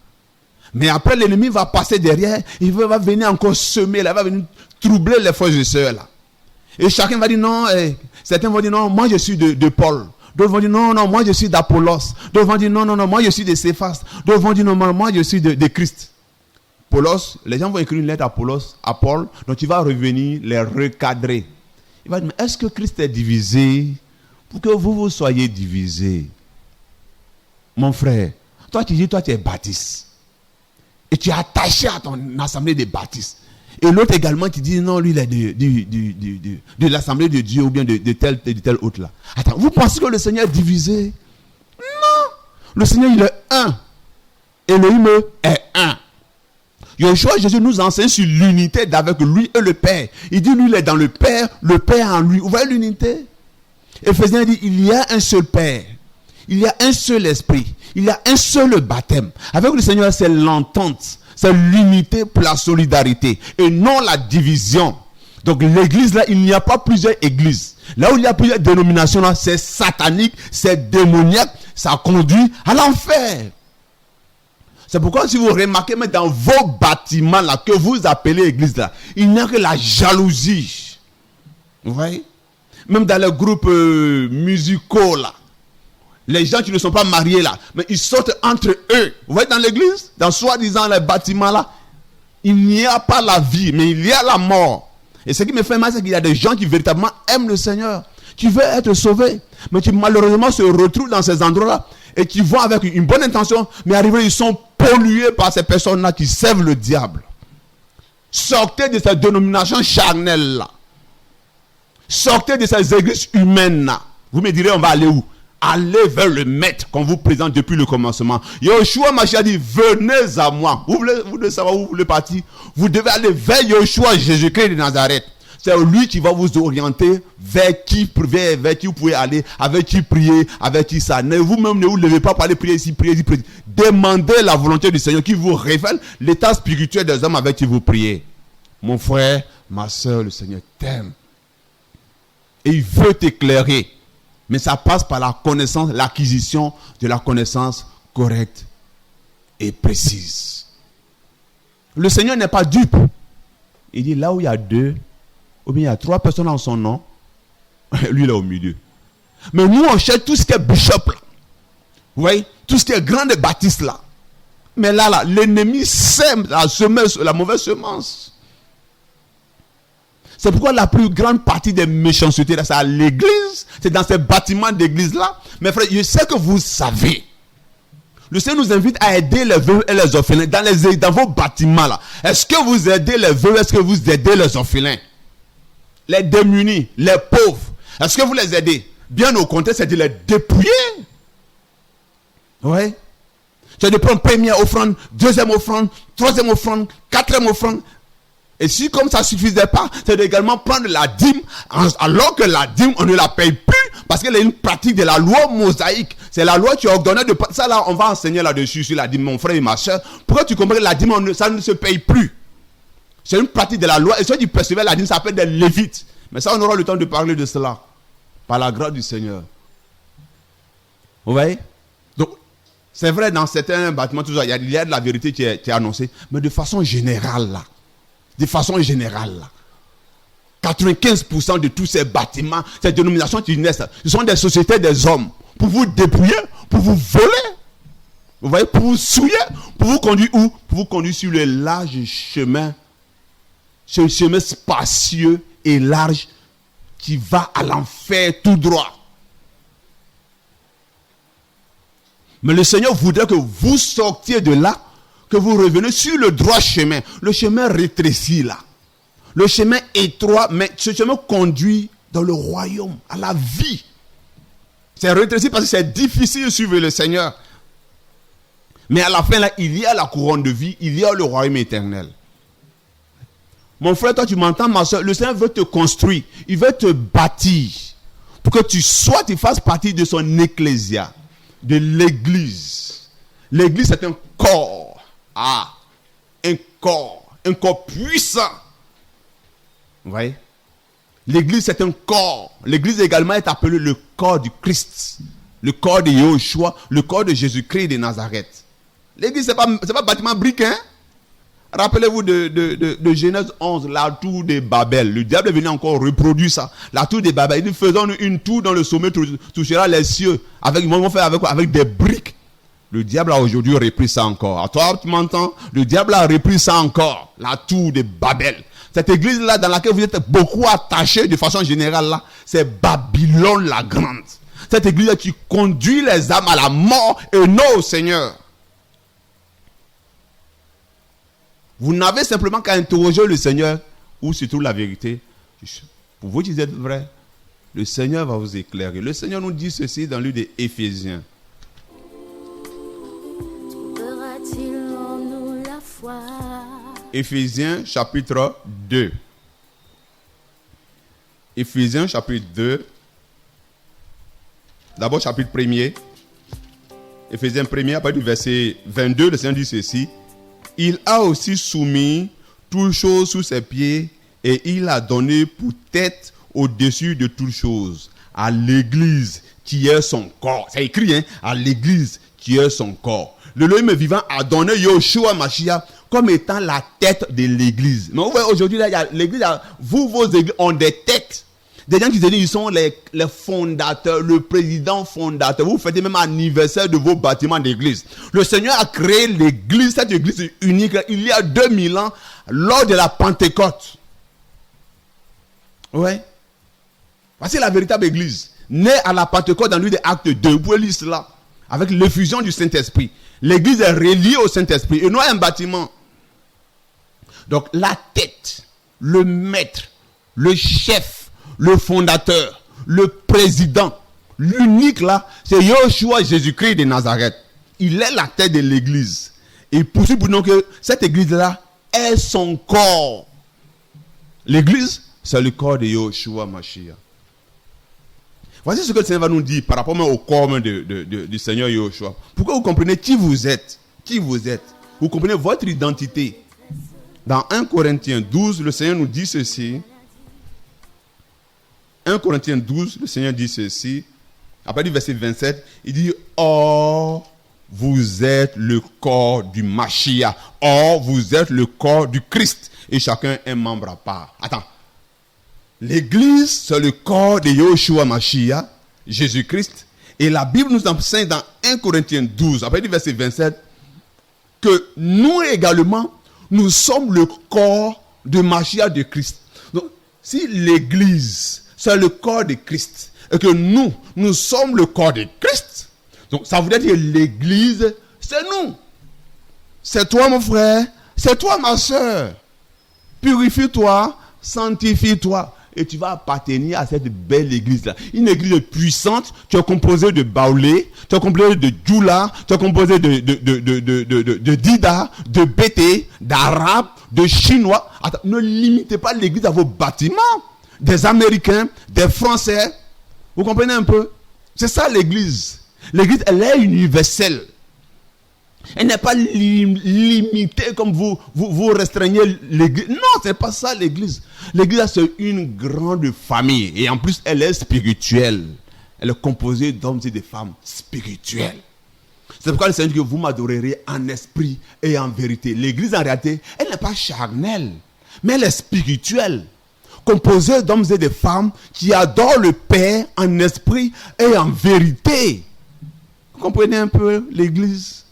Mais après, l'ennemi va passer derrière. Il va venir encore semer, il va venir troubler les frères et sœurs là. Et chacun va dire non. Certains vont dire non, moi je suis de Paul. D'autres vont dire non, moi je suis d'Apollos. D'autres vont dire non, moi je suis de Céphas. D'autres vont dire non, moi je suis de Christ. Apollos, les gens vont écrire une lettre à Apollos, à Paul, donc il va revenir les recadrer. Il va dire, mais est-ce que Christ est divisé pour que vous soyez divisés? Mon frère, toi tu dis, toi tu es baptiste. Et tu es attaché à ton assemblée de baptistes. Et l'autre également qui dit non, lui il est de l'assemblée de Dieu ou bien de tel autre là. Attends, vous pensez que le Seigneur est divisé? Non. Le Seigneur il est un. Elohim est un. Yeshua Jésus nous enseigne sur l'unité d'avec lui et le Père. Il dit lui il est dans le Père en lui. Vous voyez l'unité? Éphésiens dit il y a un seul Père. Il y a un seul esprit. Il y a un seul baptême. Avec le Seigneur, c'est l'entente. C'est l'unité pour la solidarité. Et non la division. Donc l'église là, il n'y a pas plusieurs églises. Là où il y a plusieurs dénominations là, c'est satanique, c'est démoniaque. Ça conduit à l'enfer. C'est pourquoi si vous remarquez même dans vos bâtiments là, que vous appelez église là, il n'y a que la jalousie. Vous voyez? Même dans les groupes musicaux là. Les gens qui ne sont pas mariés là, mais ils sortent entre eux. Vous voyez dans l'église, dans soi-disant les bâtiments là, il n'y a pas la vie, mais il y a la mort. Et ce qui me fait mal, c'est qu'il y a des gens qui véritablement aiment le Seigneur. Tu veux être sauvé, mais tu malheureusement se retrouves dans ces endroits-là et qui vont avec une bonne intention, mais arrivés, ils sont pollués par ces personnes-là qui servent le diable. Sortez de cette dénomination charnelle-là. Sortez de ces églises humaines-là. Vous me direz, on va aller où? Allez vers le maître qu'on vous présente depuis le commencement. Yeshua Mashiach dit, venez à moi. Vous voulez savoir où vous voulez partir? Vous devez aller vers Yeshua Jésus-Christ de Nazareth. C'est lui qui va vous orienter vers qui vous pouvez aller, avec qui prier, avec qui ça. Vous-même, ne vous levez pas pour aller prier ici, prier ici, prier. Demandez la volonté du Seigneur qui vous révèle l'état spirituel des hommes avec qui vous priez. Mon frère, ma soeur, le Seigneur t'aime. Et il veut t'éclairer. Mais ça passe par la connaissance, l'acquisition de la connaissance correcte et précise. Le Seigneur n'est pas dupe. Il dit là où il y a 2, ou bien il y a 3 personnes en son nom, lui il est au milieu. Mais nous on cherche tout ce qui est bishop là. Vous voyez, tout ce qui est grand de baptiste là. Mais là, l'ennemi sème la mauvaise semence. C'est pourquoi la plus grande partie des méchancetés là, c'est à l'église, c'est dans ces bâtiments d'église là. Mais frère, je sais que vous savez. Le Seigneur nous invite à aider les veuves et les orphelins dans vos bâtiments là. Est-ce que vous aidez les veuves? Est-ce que vous aidez les orphelins? Les démunis, les pauvres. Est-ce que vous les aidez? Bien au contraire, c'est de les dépouiller. Oui. C'est de prendre première offrande, deuxième offrande, troisième offrande, quatrième offrande. Et si comme ça ne suffisait pas, c'est d'également prendre la dîme, alors que la dîme, on ne la paye plus, parce qu'elle est une pratique de la loi mosaïque. C'est la loi qui ordonnait de... Ça là, on va enseigner là-dessus, sur la dîme, mon frère et ma soeur. Pourquoi tu comprends que la dîme, ça ne se paye plus? C'est une pratique de la loi. Et ceux qui percevaient la dîme, ça s'appelle des lévites. Mais ça, on aura le temps de parler de cela. Par la grâce du Seigneur. Vous voyez? Donc, c'est vrai, dans certains bâtiments, il y a de la vérité qui est annoncée. Mais de façon générale, là. De façon générale, là. 95% de tous ces bâtiments, ces dénominations qui naissent, ce sont des sociétés des hommes. Pour vous dépouiller, pour vous voler. Vous voyez, pour vous souiller, pour vous conduire où? Pour vous conduire sur le large chemin. Ce chemin spacieux et large qui va à l'enfer tout droit. Mais le Seigneur voudrait que vous sortiez de là, que vous reveniez sur le droit chemin. Le chemin rétréci là. Le chemin étroit, mais ce chemin conduit dans le royaume, à la vie. C'est rétréci parce que c'est difficile de suivre le Seigneur. Mais à la fin là, il y a la couronne de vie, il y a le royaume éternel. Mon frère, toi tu m'entends, ma soeur, le Seigneur veut te construire, il veut te bâtir, pour que tu fasses partie de son ecclésia, de l'église. L'église c'est un corps, un corps puissant. Vous voyez? L'église c'est un corps. L'église également est appelée le corps du Christ, le corps de Yahushua, le corps de Jésus-Christ de Nazareth. L'église c'est pas bâtiment brique, hein? Rappelez-vous de Genèse 11, la tour de Babel. Le diable est venu encore reproduire ça. La tour de Babel. Il dit, faisons une tour dans le sommet, touchera les cieux. Ils vont faire avec des briques. Le diable a aujourd'hui repris ça encore. À toi, tu m'entends? Le diable a repris ça encore. La tour de Babel. Cette église-là, dans laquelle vous êtes beaucoup attachés de façon générale, là, c'est Babylone la grande. Cette église-là qui conduit les âmes à la mort et non au Seigneur. Vous n'avez simplement qu'à interroger le Seigneur où se trouve la vérité. Pour vous qui êtes vrai, le Seigneur va vous éclairer. Le Seigneur nous dit ceci dans le livre d'Éphésiens. Fera-t-il en nous la foi? Éphésiens chapitre 2. Éphésiens chapitre 2. D'abord chapitre 1er. Éphésiens 1er, à partir du verset 22, le Seigneur dit ceci. Il a aussi soumis toutes choses sous ses pieds et il a donné pour tête au-dessus de toutes choses à l'église qui est son corps. C'est écrit, hein, à l'église qui est son corps. Le Elohim vivant a donné Yoshua Mashiach comme étant la tête de l'église. Mais vous voyez, aujourd'hui, là, il y a l'église, vos églises ont des têtes. Des gens qui se disent, ils sont les fondateurs, le président fondateur. Vous faites même anniversaire de vos bâtiments d'église. Le Seigneur a créé l'église, cette église unique, il y a 2000 ans, lors de la Pentecôte. Ouais. Voici la véritable église. Née à la Pentecôte dans le livre des Actes 2. Vous pouvez lire cela. Avec l'effusion du Saint-Esprit. L'église est reliée au Saint-Esprit et non un bâtiment. Donc la tête, le maître, le chef, le fondateur, le président, l'unique là, c'est Yahushua Jésus-Christ de Nazareth. Il est la tête de l'église. Et poursuit pour nous que cette église là est son corps. L'église c'est le corps de Yeshua Mashiach. Voici ce que le Seigneur va nous dire par rapport au corps même du Seigneur Yeshua. Pourquoi vous comprenez qui vous êtes? Qui vous êtes? Vous comprenez votre identité. Dans 1 Corinthiens 12, le Seigneur nous dit ceci. 1 Corinthiens 12, le Seigneur dit ceci. Après du verset 27, il dit « Or, vous êtes le corps du Mashiach. Or, vous êtes le corps du Christ. Et chacun est membre à part. » Attends. L'église, c'est le corps de Yeshua Mashiach, Jésus-Christ. Et la Bible nous enseigne dans 1 Corinthiens 12, après du verset 27, que nous également, nous sommes le corps de Mashiach de Christ. Donc, si l'église, c'est le corps de Christ, et que nous sommes le corps de Christ, donc ça veut dire que l'église, c'est nous. C'est toi, mon frère, c'est toi, ma soeur. Purifie-toi, sanctifie-toi. Et tu vas appartenir à cette belle église-là. Une église puissante. Tu es composé de Baoulé, tu es composé de Djoula, tu es composé de Dida, de Bété, d'Arabes, de Chinois. Attends, ne limitez pas l'église à vos bâtiments. Des Américains, des Français. Vous comprenez un peu? C'est ça l'église. L'église, elle est universelle. Elle n'est pas limitée comme vous restreignez l'église. Non, ce n'est pas ça l'église. L'église, c'est une grande famille. Et en plus, elle est spirituelle. Elle est composée d'hommes et de femmes spirituels. C'est pourquoi le Seigneur dit que vous m'adorerez en esprit et en vérité. L'église, en réalité, elle n'est pas charnelle, mais elle est spirituelle. Composée d'hommes et de femmes qui adorent le Père en esprit et en vérité. Vous comprenez un peu l'église?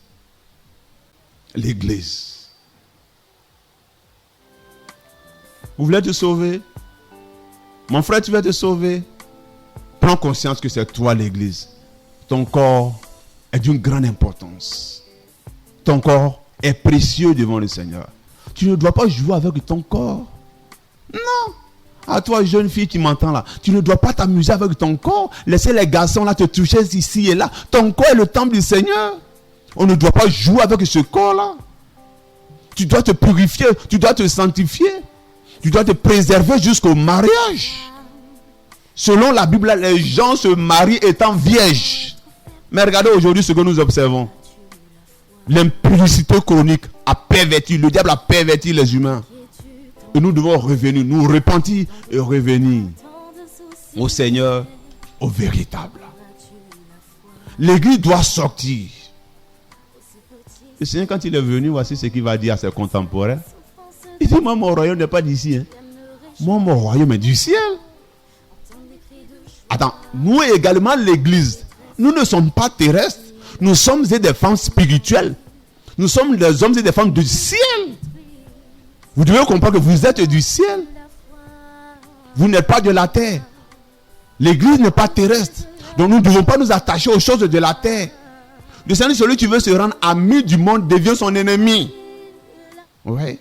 L'église. Vous voulez te sauver? Mon frère, tu veux te sauver? Prends conscience que c'est toi l'église. Ton corps est d'une grande importance. Ton corps est précieux devant le Seigneur. Tu ne dois pas jouer avec ton corps. Non. À toi, jeune fille qui m'entend là, tu ne dois pas t'amuser avec ton corps. Laissez les garçons là te toucher ici et là. Ton corps est le temple du Seigneur. On ne doit pas jouer avec ce corps-là. Tu dois te purifier, tu dois te sanctifier. Tu dois te préserver jusqu'au mariage. Selon la Bible, les gens se marient étant vierges. Mais regardez aujourd'hui ce que nous observons. L'impudicité chronique a perverti, le diable a perverti les humains. Et nous devons revenir, nous repentir et revenir au Seigneur, au véritable. L'église doit sortir. Le Seigneur, quand il est venu, voici ce qu'il va dire à ses contemporains. Il dit, moi, mon royaume n'est pas d'ici. Hein. Moi, mon royaume est du ciel. Attends, nous également, l'église, nous ne sommes pas terrestres. Nous sommes des femmes spirituelles. Nous sommes des hommes et des femmes du ciel. Vous devez comprendre que vous êtes du ciel. Vous n'êtes pas de la terre. L'église n'est pas terrestre. Donc nous ne devons pas nous attacher aux choses de la terre. Le Seigneur, celui qui veut se rendre ami du monde, devient son ennemi. Oui.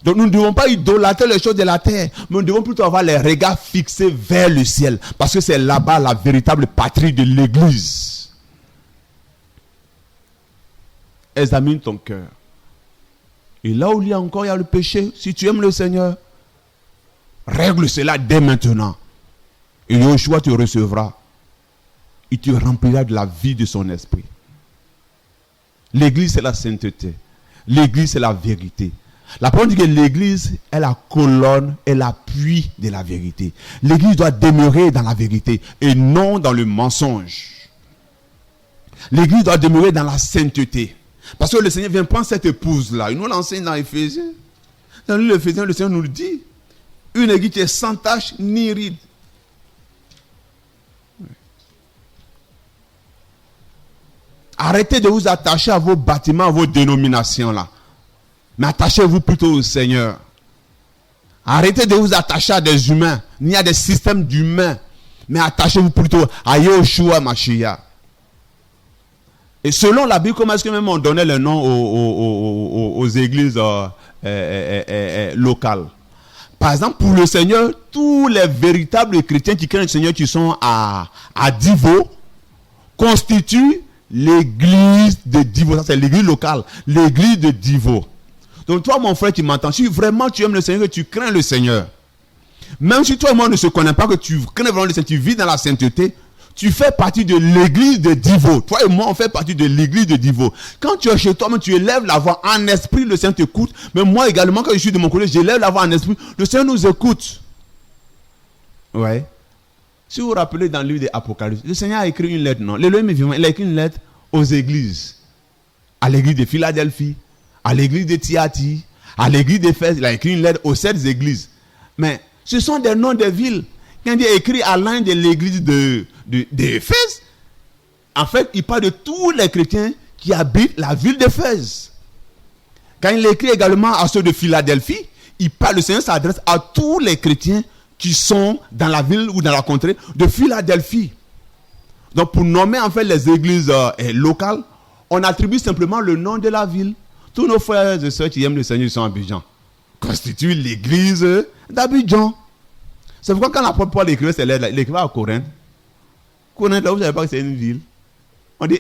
Donc nous ne devons pas idolâtrer les choses de la terre, mais nous devons plutôt avoir les regards fixés vers le ciel. Parce que c'est là-bas la véritable patrie de l'église. Examine ton cœur. Et là où il y a encore, il y a le péché. Si tu aimes le Seigneur, règle cela dès maintenant. Et Yeshua te recevra. Il te remplira de la vie de son esprit. L'église, c'est la sainteté. L'église, c'est la vérité. La parole dit que l'église est la colonne et l'appui de la vérité. L'église doit demeurer dans la vérité et non dans le mensonge. L'église doit demeurer dans la sainteté. Parce que le Seigneur vient prendre cette épouse-là. Il nous l'enseigne dans Éphésiens. Dans l'Éphésiens, le Seigneur nous le dit. Une église qui est sans tache ni ride. Arrêtez de vous attacher à vos bâtiments, à vos dénominations là. Mais attachez-vous plutôt au Seigneur. Arrêtez de vous attacher à des humains, ni à des systèmes d'humains. Mais attachez-vous plutôt à Yeshua Mashiach. Et selon la Bible, comment est-ce que même on donnait le nom aux églises locales? Par exemple, pour le Seigneur, tous les véritables chrétiens qui craignent le Seigneur, qui sont à Divo, constituent l'église de Divo. Ça, c'est l'église locale, l'église de Divo. Donc toi, mon frère qui m'entends, si vraiment tu aimes le Seigneur et tu crains le Seigneur, Même si toi et moi ne se connaissons pas, que tu connais vraiment le Seigneur, tu vis dans la sainteté, tu fais partie de l'église de Divo. Toi et moi, on fait partie de l'église de Divo. Quand tu es chez toi, tu élèves la voix en esprit, le Seigneur t'écoute. Mais moi également, quand je suis de mon côté, j'élève la voix en esprit, le Seigneur nous écoute. Ouais. Si vous vous rappelez dans le livre de l'Apocalypse, le Seigneur a écrit une lettre, non? L'élohim est vivant, il a écrit une lettre aux églises. À l'église de Philadelphie, à l'église de Thyatire, à l'église d'Éphèse, il a écrit une lettre aux 7 églises. Mais ce sont des noms de villes. Quand il a écrit à l'un de l'église d'Éphèse, en fait, il parle de tous les chrétiens qui habitent la ville d'Éphèse. Quand il écrit également à ceux de Philadelphie, le Seigneur s'adresse à tous les chrétiens qui sont dans la ville ou dans la contrée de Philadelphie. Donc, pour nommer en fait les églises locales, on attribue simplement le nom de la ville. Tous nos frères et sœurs qui aiment le Seigneur, ils sont à Abidjan, constituent l'église d'Abidjan. C'est pourquoi quand l'apôtre Paul écrivait ces lettres, il écrivait à Corinthe. Corinthe, là, vous ne savez pas que c'est une ville.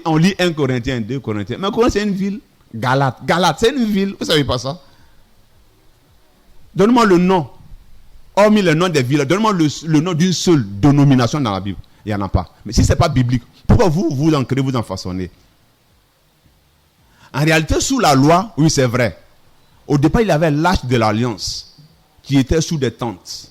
On lit 1 Corinthiens, 2 Corinthiens. Mais Corinthe, c'est une ville. Galate, c'est une ville. Vous ne savez pas ça? Donne-moi le nom. Hormis le nom des villes, donne-moi le nom d'une seule dénomination dans la Bible. Il n'y en a pas. Mais si ce n'est pas biblique, pourquoi vous en créez, vous en façonnez? En réalité, sous la loi, oui, c'est vrai. Au départ, il y avait l'arche de l'alliance qui était sous des tentes.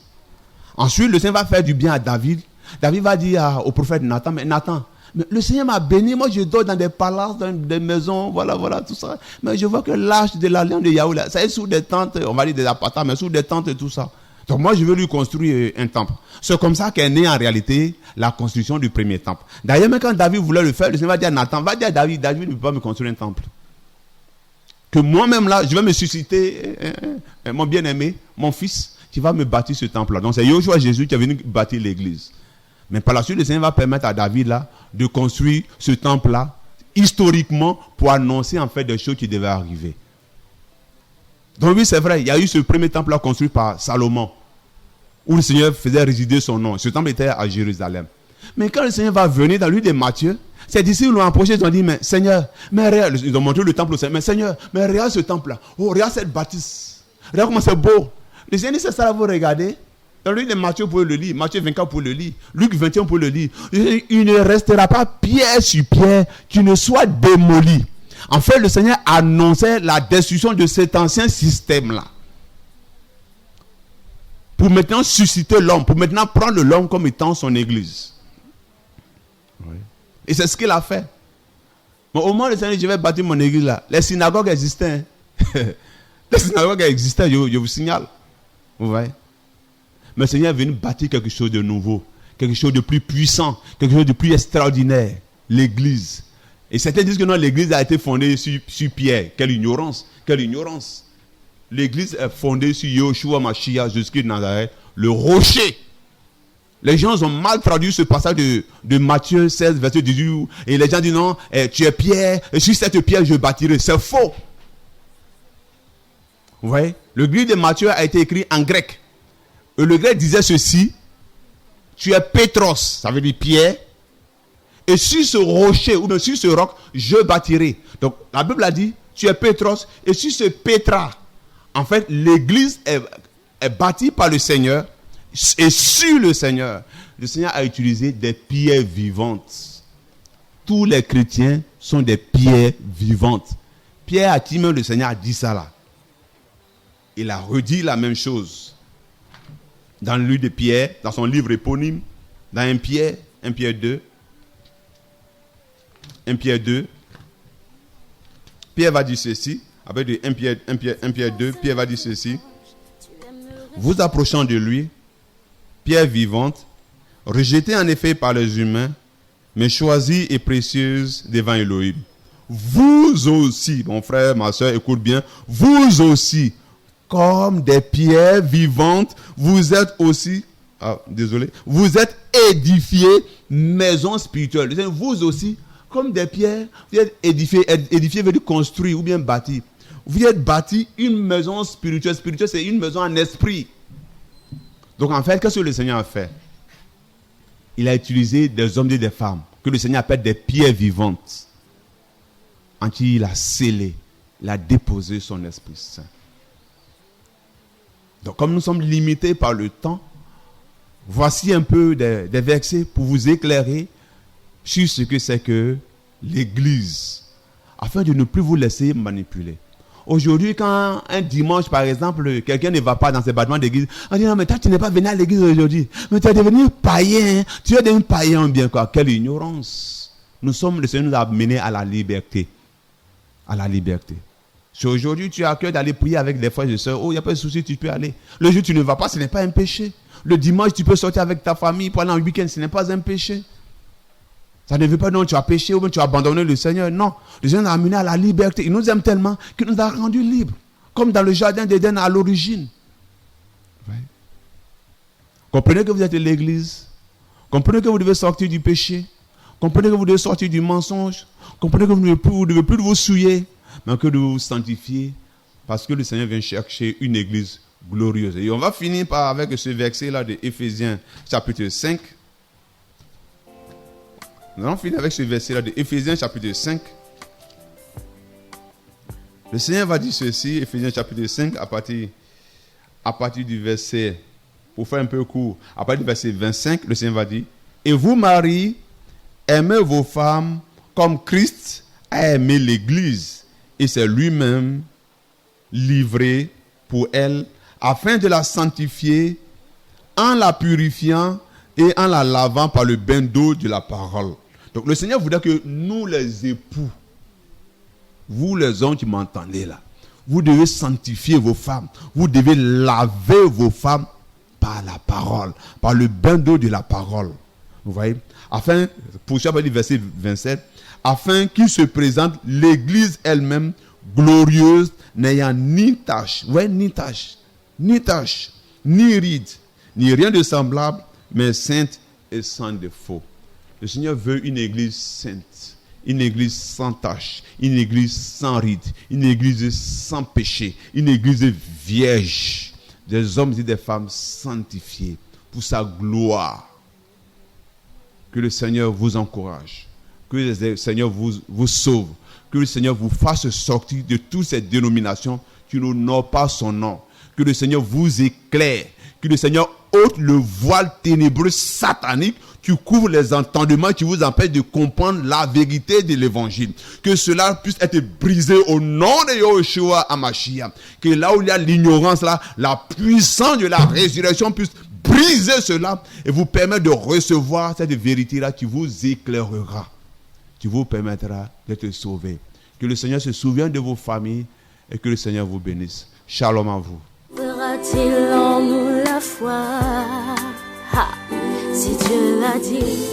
Ensuite, le Seigneur va faire du bien à David. David va dire au prophète Nathan, mais Nathan, le Seigneur m'a béni, moi je dors dans des palaces, dans des maisons, voilà, tout ça. Mais je vois que l'arche de l'alliance de Yahweh, ça est sous des tentes, on va dire des appartements, mais sous des tentes et tout ça. Donc moi je veux lui construire un temple. C'est comme ça qu'est née en réalité la construction du premier temple. D'ailleurs, même quand David voulait le faire, le Seigneur va dire à Nathan, va dire à David ne peut pas me construire un temple. Que moi-même là, je vais me susciter mon bien-aimé, mon fils, qui va me bâtir ce temple-là. Donc c'est Yoshua Jésus qui est venu bâtir l'église. Mais par la suite, le Seigneur va permettre à David là de construire ce temple-là historiquement pour annoncer en fait des choses qui devaient arriver. Donc oui, c'est vrai, il y a eu ce premier temple-là construit par Salomon, où le Seigneur faisait résider son nom. Ce temple était à Jérusalem. Mais quand le Seigneur va venir dans le livre de Matthieu, ses disciples l'ont approché, ils ont dit, mais Seigneur, mais regarde, ils ont montré le temple au Seigneur, mais Seigneur, mais regarde ce temple-là, oh, regarde cette bâtisse, regarde comment c'est beau. Le Seigneur dit, c'est ça là, vous regardez. Dans le livre de Matthieu, vous pouvez le lire, Matthieu 24, vous pouvez le lire, Luc 21, vous pouvez le lire. Il ne restera pas pierre sur pierre qui ne soit démoli. En fait, le Seigneur annonçait la destruction de cet ancien système-là. Pour maintenant susciter l'homme, pour maintenant prendre l'homme comme étant son église. Oui. Et c'est ce qu'il a fait. Bon, au moins, le Seigneur dit, je vais bâtir mon église là. Les synagogues existaient. Les synagogues existaient, je vous signale. Vous voyez? Mais le Seigneur est venu bâtir quelque chose de nouveau, quelque chose de plus puissant, quelque chose de plus extraordinaire. L'église. Et certains disent que non, l'église a été fondée sur Pierre. Quelle ignorance, quelle ignorance. L'église est fondée sur Yoshua Mashiach, Jésus-Christ de Nazareth, le rocher. Les gens ont mal traduit ce passage de Matthieu 16, verset 18. Et les gens disent non, tu es Pierre, et sur cette pierre je bâtirai. C'est faux. Vous voyez? Le livre de Matthieu a été écrit en grec. Et le grec disait ceci: tu es Pétros, ça veut dire Pierre. Et sur ce rocher, ou bien sur ce roc, je bâtirai. Donc la Bible a dit, tu es Pétros, et sur ce Pétra. En fait, l'église est bâtie par le Seigneur, et sur le Seigneur a utilisé des pierres vivantes. Tous les chrétiens sont des pierres vivantes. Pierre, à qui même le Seigneur a dit ça là. Il a redit la même chose. Dans le livre de Pierre, dans son livre éponyme, dans 1 Pierre 2. 1 Pierre 2. Pierre va dire ceci. Avec de 1 Pierre 2, Pierre va dire ceci. Vous approchant de lui, pierre vivante, rejetée en effet par les humains, mais choisie et précieuse devant Elohim. Vous aussi, mon frère, ma soeur, écoute bien, vous aussi, comme des pierres vivantes, vous êtes aussi, vous êtes édifiés maison spirituelle. Vous aussi, comme des pierres, vous êtes édifiés. Édifié veut dire construire ou bien bâtir. Vous êtes bâti une maison spirituelle. Spirituelle, c'est une maison en esprit. Donc en fait, qu'est-ce que le Seigneur a fait? Il a utilisé des hommes et des femmes que le Seigneur appelle des pierres vivantes, en qui il a scellé, il a déposé son Esprit Saint. Donc comme nous sommes limités par le temps, Voici un peu des versets pour vous éclairer sur ce que c'est que l'Église, afin de ne plus vous laisser manipuler. Aujourd'hui, quand un dimanche, par exemple, quelqu'un ne va pas dans ses bâtiments d'église, on dit non, mais toi, tu n'es pas venu à l'église aujourd'hui. Mais tu es devenu païen. Tu es devenu païen bien quoi. Quelle ignorance. Le Seigneur nous a amenés à la liberté. À la liberté. Si aujourd'hui, tu as à cœur d'aller prier avec des frères et sœurs, oh, il n'y a pas de souci, tu peux aller. Le jour où tu ne vas pas, ce n'est pas un péché. Le dimanche, tu peux sortir avec ta famille pendant le week-end, ce n'est pas un péché. Ça ne veut pas dire que tu as péché ou bien tu as abandonné le Seigneur. Non. Le Seigneur nous a amenés à la liberté. Il nous aime tellement qu'il nous a rendus libres. Comme dans le jardin d'Éden à l'origine. Ouais. Comprenez que vous êtes l'Église. Comprenez que vous devez sortir du péché. Comprenez que vous devez sortir du mensonge. Comprenez que vous ne devez plus vous souiller, mais que de vous sanctifier. Parce que le Seigneur vient chercher une Église glorieuse. Et on va finir avec ce verset-là de Éphésiens chapitre 5. Nous allons finir avec ce verset-là de Éphésiens chapitre 5. Le Seigneur va dire ceci, Éphésiens chapitre 5, à partir du verset, pour faire un peu court, à partir du verset 25, le Seigneur va dire, et vous, maris, aimez vos femmes comme Christ a aimé l'Église, et c'est lui-même livré pour elle, afin de la sanctifier, en la purifiant et en la lavant par le bain d'eau de la parole. Donc le Seigneur voudrait que nous les époux, vous les hommes qui m'entendez là, vous devez sanctifier vos femmes, vous devez laver vos femmes par la parole, par le bain d'eau de la parole. Vous voyez? Afin, pour chaque verset 27, afin qu'il se présente l'Église elle-même glorieuse, n'ayant ni tache, ouais, ni ride, ni rien de semblable, mais sainte et sans défaut. Le Seigneur veut une église sainte, une église sans tache, une église sans ride, une église sans péché, une église vierge, des hommes et des femmes sanctifiés pour sa gloire. Que le Seigneur vous encourage, que le Seigneur vous sauve, que le Seigneur vous fasse sortir de toutes ces dénominations qui n'honorent pas son nom, que le Seigneur vous éclaire, que le Seigneur ôte le voile ténébreux satanique qui couvre les entendements, qui vous empêche de comprendre la vérité de l'évangile. Que cela puisse être brisé au nom de Yeshua HaMashiach. Que là où il y a l'ignorance, là, la puissance de la résurrection puisse briser cela et vous permettre de recevoir cette vérité-là qui vous éclairera, qui vous permettra d'être sauvés. Que le Seigneur se souvienne de vos familles et que le Seigneur vous bénisse. Shalom à vous. Fera-t-il en nous la foi? Ha, si Dieu l'a dit.